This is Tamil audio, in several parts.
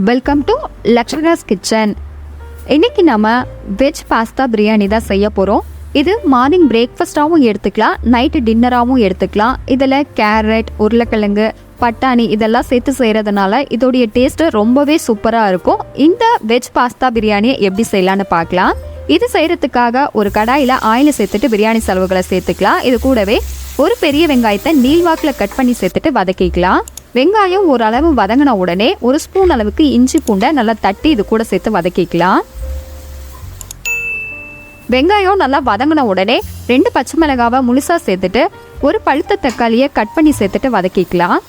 Welcome to லக்ஷ்மணாஸ் kitchen. இன்றைக்கி நம்ம வெஜ் பாஸ்தா பிரியாணி தான் செய்ய போகிறோம். இது மார்னிங் பிரேக்ஃபாஸ்ட்டாகவும் எடுத்துக்கலாம், நைட்டு டின்னராகவும் எடுத்துக்கலாம். இதில் கேரட், உருளைக்கிழங்கு, பட்டாணி இதெல்லாம் சேர்த்து செய்கிறதுனால இதோடைய டேஸ்ட்டு ரொம்பவே சூப்பராக இருக்கும். இந்த வெஜ் பாஸ்தா பிரியாணியை எப்படி செய்யலான்னு பார்க்கலாம். இது செய்கிறதுக்காக ஒரு கடாயில் ஆயில் சேர்த்துட்டு பிரியாணி செலவுகளை சேர்த்துக்கலாம். இது கூடவே ஒரு பெரிய வெங்காயத்தை நீள்வாக்கில் கட் பண்ணி சேர்த்துட்டு வதக்கிக்கலாம். வெங்காயம் ஓரளவு வதங்கின உடனே ஒரு ஸ்பூன் அளவுக்கு இஞ்சி பூண்டை நல்லா தட்டி இது கூட சேர்த்து வதக்கிக்கலாம். வெங்காயம் நல்லா வதங்கின உடனே 2 பச்சை மிளகாவை முழுசாக சேர்த்துட்டு ஒரு பழுத்த தக்காளியை கட் பண்ணி சேர்த்துட்டு வதக்கிக்கலாம்.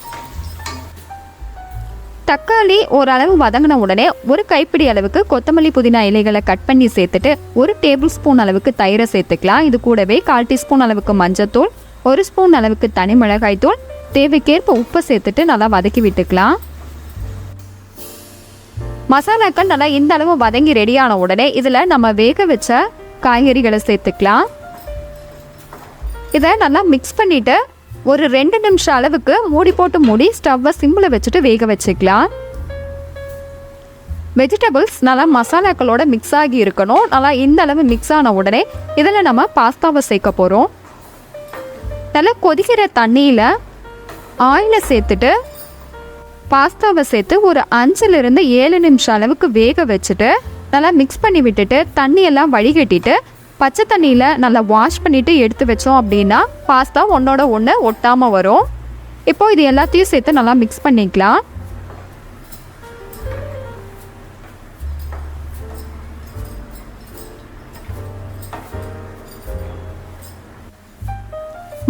தக்காளி ஓரளவு வதங்கின உடனே ஒரு கைப்பிடி அளவுக்கு கொத்தமல்லி புதினா இலைகளை கட் பண்ணி சேர்த்துட்டு 1 டேபிள் ஸ்பூன் அளவுக்கு தயிரை சேர்த்துக்கலாம். இது கூடவே 1/4 டீஸ்பூன் அளவுக்கு மஞ்சத்தூள், 1 ஸ்பூன் அளவுக்கு தனி மிளகாய் தூள், தேவைக்கேற்ப உப்பை சேர்த்துட்டு நல்லா வதக்கி விட்டுக்கலாம். மசாலாக்கள் நல்லா இந்த அளவு வதங்கி ரெடியான உடனே இதில் நம்ம வேக வச்ச காய்கறிகளை சேர்த்துக்கலாம். இதை நல்லா மிக்ஸ் பண்ணிவிட்டு ஒரு 2 நிமிஷம் அளவுக்கு மூடி ஸ்டவ்வை சிம்மில் வச்சுட்டு வேக வச்சுக்கலாம். வெஜிடபிள்ஸ் நல்லா மசாலாக்களோட மிக்ஸ் ஆகி இருக்கணும். நல்லா இந்த அளவு மிக்ஸ் ஆன உடனே இதில் நம்ம பாஸ்தாவை சேர்க்க போகிறோம். நல்லா கொதிக்கிற தண்ணியில் ஆயிலை சேர்த்துட்டு பாஸ்தாவை சேர்த்து ஒரு 5லிருந்து 7 நிமிஷம் அளவுக்கு வேக வச்சுட்டு நல்லா மிக்ஸ் பண்ணி விட்டுட்டு தண்ணியெல்லாம் வடிகட்டிட்டு பச்சை தண்ணியில் நல்லா வாஷ் பண்ணிவிட்டு எடுத்து வச்சோம் அப்படின்னா பாஸ்தா ஒன்றோட ஒன்று ஒட்டாமல் வரும். இப்போது இது எல்லாத்தையும் சேர்த்து நல்லா மிக்ஸ் பண்ணிக்கலாம்.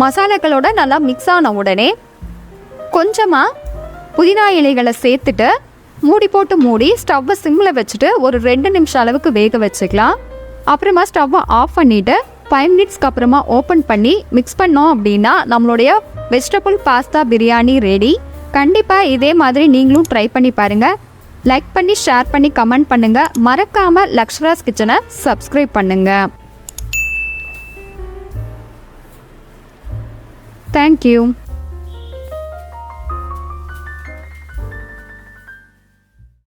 மசாலாக்களோட நல்லா மிக்ஸ் ஆன உடனே கொஞ்சமாக புதினா இலைகளை சேர்த்துட்டு மூடி ஸ்டவ்வை சிம்மில் வச்சுட்டு ஒரு 2 நிமிஷம் அளவுக்கு வேக வச்சுக்கலாம். அப்புறமா ஸ்டவ்வை ஆஃப் பண்ணிவிட்டு 5 மினிட்ஸ்க்கு அப்புறமா ஓப்பன் பண்ணி மிக்ஸ் பண்ணோம் அப்படின்னா நம்மளுடைய வெஜிடபிள் பாஸ்தா பிரியாணி ரெடி. கண்டிப்பாக இதே மாதிரி நீங்களும் ட்ரை பண்ணி பாருங்கள். லைக் பண்ணி, ஷேர் பண்ணி, கமெண்ட் பண்ணுங்கள். மறக்காமல் லக்ஷ்மணாஸ் கிச்சனை சப்ஸ்கிரைப் பண்ணுங்கள். தேங்க்யூ.